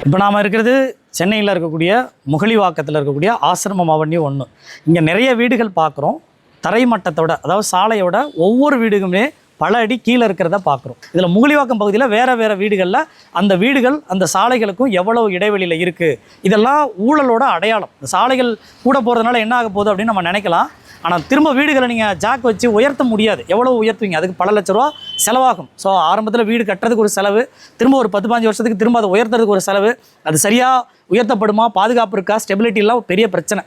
இப்போ நாம் இருக்கிறது சென்னையில் இருக்கக்கூடிய முகலிவாக்கத்தில் இருக்கக்கூடிய ஆசிரமம் அவனி 1. இங்கே நிறைய வீடுகள் பார்க்குறோம். தரைமட்டத்தோட, அதாவது சாலையோட ஒவ்வொரு வீடுகளுமே பல அடி கீழே இருக்கிறத பார்க்குறோம். இதில் முகலிவாக்கம் பகுதியில் வேறு வீடுகளில் அந்த வீடுகள் அந்த சாலைகளுக்கும் எவ்வளோ இடைவெளியில் இருக்குது, இதெல்லாம் ஊழலோட அடையாளம். இந்த சாலைகள் கூட போகிறதுனால என்ன ஆக போகுது அப்படின்னு நம்ம நினைக்கலாம். ஆனால் திரும்ப வீடுகளை நீங்கள் ஜாக் வச்சு உயர்த்த முடியாது. எவ்வளோ உயர்த்துவீங்க? அதுக்கு பல லட்ச ரூபா செலவாகும். ஸோ ஆரம்பத்தில் வீடு கட்டுறதுக்கு ஒரு செலவு, திரும்ப ஒரு 10-15 வருஷத்துக்கு திரும்ப அதை உயர்த்துறதுக்கு ஒரு செலவு. அது சரியாக உயர்த்தப்படுமா, பாதுகாப்பு இருக்கா, ஸ்டெபிலிட்டிலாம் பெரிய பிரச்சனை.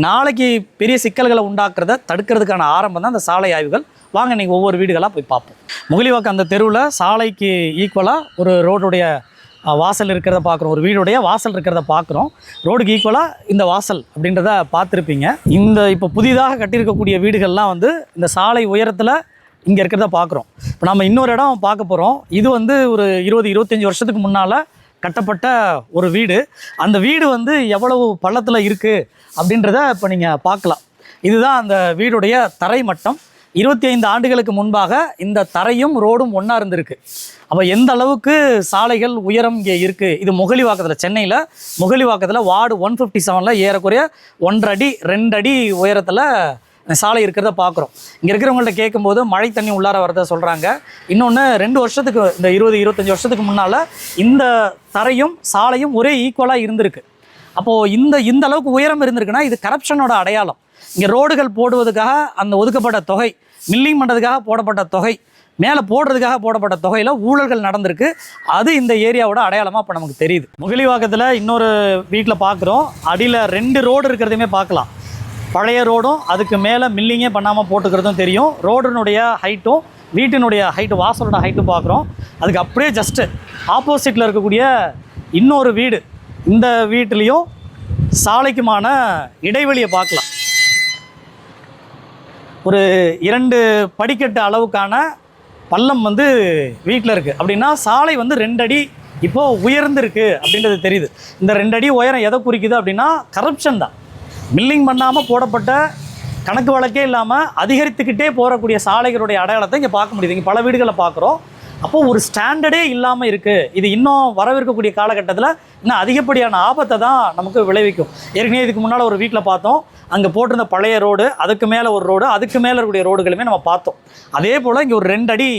நாளைக்கு பெரிய சிக்கல்களை உண்டாக்குறத தடுக்கிறதுக்கான ஆரம்பம் தான் அந்த சாலை ஆய்வுகள். வாங்க நீங்கள் ஒவ்வொரு வீடுகளாக போய் பார்ப்போம். முகலிவாக்கம் அந்த தெருவில் சாலைக்கு ஈக்குவலாக ஒரு ரோடுடைய வாசல் இருக்கிறத பார்க்குறோம். ஒரு வீடுடைய வாசல் இருக்கிறத பார்க்குறோம். ரோடுக்கு ஈக்குவலாக இந்த வாசல் அப்படின்றத பார்த்துருப்பீங்க. இந்த இப்போ புதிதாக கட்டியிருக்கக்கூடிய வீடுகள்லாம் இந்த சாலை உயரத்தில் இங்கே இருக்கிறத பார்க்குறோம். இப்போ நம்ம இன்னொரு இடம் பார்க்க போகிறோம். இது ஒரு 20-25 வருஷத்துக்கு முன்னால் கட்டப்பட்ட ஒரு வீடு. அந்த வீடு எவ்வளவு பள்ளத்தில் இருக்குது அப்படின்றத இப்போ நீங்கள் பார்க்கலாம். இதுதான் அந்த வீடுடைய தரை மட்டம். 25 ஆண்டுகளுக்கு முன்பாக இந்த தரையும் ரோடும் ஒன்றா இருந்திருக்கு. அப்போ எந்த அளவுக்கு சாலைகள் உயரம் இங்கே இருக்குது. இது முகலிவாக்கத்தில், சென்னையில் முகலிவாக்கத்தில் வார்டு 157 ஏறக்குறைய 1.5 அடி 2 அடி உயரத்தில் சாலை இருக்கிறத பார்க்குறோம். இங்கே இருக்கிறவங்கள்ட்ட கேட்கும்போது மழை தண்ணி உள்ளார வரதை சொல்கிறாங்க. இன்னொன்று 2 வருஷத்துக்கு, இந்த 20-25 வருஷத்துக்கு முன்னால் இந்த தரையும் சாலையும் ஒரே ஈக்குவலாக இருந்திருக்கு. அப்போது இந்த அளவுக்கு உயரம் இருந்திருக்குன்னா இது கரப்ஷனோட அடையாளம். இங்கே ரோடுகள் போடுவதுக்காக அந்த ஒதுக்கப்பட்ட தொகை, மில்லிங் பண்ணுறதுக்காக போடப்பட்ட தொகை, மேலே போடுறதுக்காக போடப்பட்ட தொகையில் ஊழல்கள் நடந்திருக்கு. அது இந்த ஏரியாவோட அடையாளமாக இப்போ நமக்கு தெரியுது. முகலிவாக்கத்தில் இன்னொரு வீட்டில் பார்க்குறோம். அடியில் 2 ரோடு இருக்கிறதுமே பார்க்கலாம். பழைய ரோடும் அதுக்கு மேலே மில்லிங்கே பண்ணாமல் போட்டுக்கிறதும் தெரியும். ரோடுனுடைய ஹைட்டும் வீட்டினுடைய ஹைட்டு, வாசலோட ஹைட்டும் பார்க்குறோம். அதுக்கு அப்படியே ஜஸ்ட்டு ஆப்போசிட்டில் இருக்கக்கூடிய இன்னொரு வீடு, இந்த வீட்டிலையும் சாலைக்குமான இடைவெளியை பார்க்கலாம். ஒரு 2 படிக்கட்டு அளவுக்கான பள்ளம் வீட்டில் இருக்குது. அப்படின்னா சாலை 2 அடி இப்போது உயர்ந்திருக்கு அப்படின்றது தெரியுது. இந்த 2 அடி உயரம் எதை குறிக்குது அப்படின்னா கரப்ஷன் தான். மில்லிங் பண்ணாமல் போடப்பட்ட, கணக்கு வழக்கே இல்லாமல் அதிகரித்துக்கிட்டே போகக்கூடிய சாலைகளுடைய அடையாளத்தை இங்கே பார்க்க முடியுது. இங்கே பல வீடுகளை பார்க்குறோம். அப்போது ஒரு ஸ்டாண்டர்டே இல்லாமல் இருக்குது. இது இன்னும் வரவிருக்கக்கூடிய காலகட்டத்தில் இன்னும் அதிகப்படியான ஆபத்தை தான் நமக்கு விளைவிக்கும். ஏற்கனவே இதுக்கு முன்னால் ஒரு வீட்டில் பார்த்தோம். அங்கே போட்டிருந்த பழைய ரோடு, அதுக்கு மேலே ஒரு ரோடு, அதுக்கு மேலே இருக்கக்கூடிய ரோடுகளுமே நம்ம பார்த்தோம். அதே போல் இங்கே ஒரு 2 அடி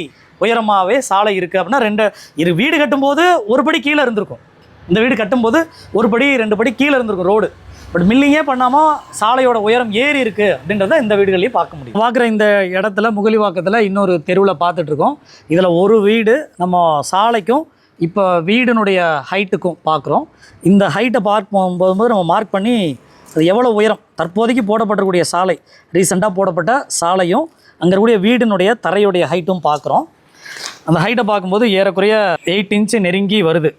உயரமாகவே சாலை இருக்குது. அப்படின்னா இரு வீடு கட்டும்போது ஒரு படி கீழே இருந்திருக்கும். இந்த வீடு கட்டும்போது ஒரு படி 2 படி கீழே இருந்திருக்கும் ரோடு. பட் மில்லிங்கே பண்ணாமல் சாலையோட உயரம் ஏறி இருக்குது அப்படின்றத இந்த வீடுகளையும் பார்க்க முடியும். பார்க்குற இந்த இடத்துல முகலிவாக்கத்தில் இன்னொரு தெருவில் பார்த்துட்ருக்கோம். இதில் ஒரு வீடு நம்ம சாலைக்கும் இப்போ வீடினுடைய ஹைட்டுக்கும் பார்க்குறோம். இந்த ஹைட்டை பார்க்கும்போது நம்ம மார்க் பண்ணி அது எவ்வளோ உயரம், தற்போதைக்கு போடப்பட்டிருக்கூடிய சாலை, ரீசெண்டாக போடப்பட்ட சாலையும் அங்கே இருக்கக்கூடிய வீடினுடைய தரையுடைய ஹைட்டும் பார்க்குறோம். அந்த ஹைட்டை பார்க்கும்போது ஏறக்குறைய 8 இன்ச்சு நெருங்கி வருது.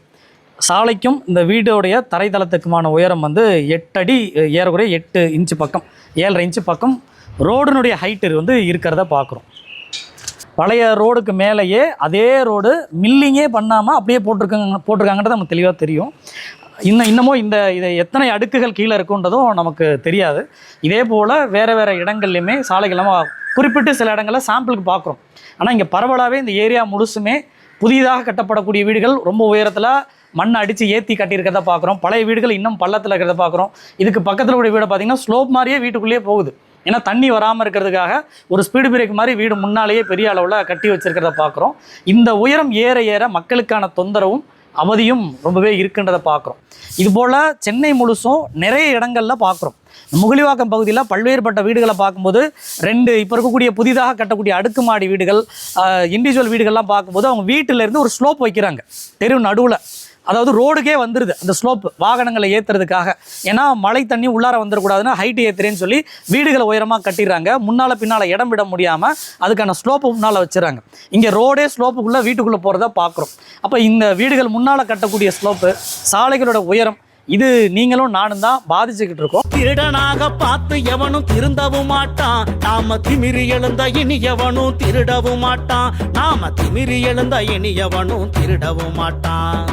சாலைக்கும் இந்த வீடோடைய தரைத்தளத்துக்குமான உயரம் 8 அடி, ஏறக்குறைய 8 இன்ச்சு பக்கம், 7.5 இன்ச்சு பக்கம் ரோடுனுடைய ஹைட்டு இருக்கிறத பார்க்குறோம். பழைய ரோடுக்கு மேலேயே அதே ரோடு மில்லிங்கே பண்ணாமல் அப்படியே போட்டிருக்காங்கன்றது நமக்கு தெளிவாக தெரியும். இன்னமும் இதை எத்தனை அடுக்குகள் கீழே இருக்குன்றதும் நமக்கு தெரியாது. இதே போல் வேறு இடங்கள்லையுமே சாலைகள் நம்ம குறிப்பிட்டு சில இடங்களில் சாம்பிளுக்கு பார்க்குறோம். ஆனால் இங்கே பரவலாகவே இந்த ஏரியா முழுசுமே புதிதாக கட்டப்படக்கூடிய வீடுகள் ரொம்ப உயரத்தில் மண்ணை அடித்து ஏற்றி கட்டியிருக்கிறத பார்க்குறோம். பழைய வீடுகள் இன்னும் பள்ளத்தில் இருக்கிறத பார்க்குறோம். இதுக்கு பக்கத்தில் உடைய வீடை பார்த்திங்கன்னா ஸ்லோப் மாதிரியே வீட்டுக்குள்ளேயே போகுது. ஏன்னா தண்ணி வராமல் இருக்கிறதுக்காக ஒரு ஸ்பீடு பிரேக் மாதிரி வீடு முன்னாலேயே பெரிய அளவில் கட்டி வச்சுருக்கிறத பார்க்குறோம். இந்த உயரம் ஏற ஏற மக்களுக்கான தொந்தரவும் அவதியும் ரொம்பவே இருக்குன்றதை பார்க்குறோம். இதுபோல் சென்னை முழுசும் நிறைய இடங்களில் பார்க்குறோம். முகலிவாக்கம் பகுதியில் பல்வேறுபட்ட வீடுகளை பார்க்கும்போது 2 இப்போ இருக்கக்கூடிய புதிதாக கட்டக்கூடிய அடுக்குமாடி வீடுகள், இண்டிவிஜுவல் வீடுகள்லாம் பார்க்கும்போது அவங்க வீட்டிலேருந்து ஒரு ஸ்லோப் வைக்கிறாங்க தெரு நடுவில். அதாவது ரோடுக்கே வந்துடுது அந்த ஸ்லோப்பு வாகனங்களை ஏற்றுறதுக்காக. ஏன்னா மழை தண்ணி உள்ளார வந்துடக்கூடாதுன்னு ஹைட்டு ஏற்றுறேன்னு சொல்லி வீடுகளை உயரமாக கட்டிடுறாங்க. முன்னால் பின்னால் இடம் விட முடியாமல் அதுக்கான ஸ்லோப்பு முன்னால் வச்சுறாங்க. இங்கே ரோடே ஸ்லோப்புக்குள்ளே வீட்டுக்குள்ளே போகிறத பார்க்குறோம். அப்போ இந்த வீடுகள் முன்னால் கட்டக்கூடிய ஸ்லோப்பு, சாலைகளோட உயரம், இது நீங்களும் நானும் தான் பாதிச்சுக்கிட்டு இருக்கோம். திருடனாக பார்த்து எவனும் திருந்தவும் மாட்டான். நாம திமிரி எழுந்த இனி எவனும் திருடவும் மாட்டான். நாம திமிரி எழுந்த இனி எவனும் திருடவும் மாட்டான்.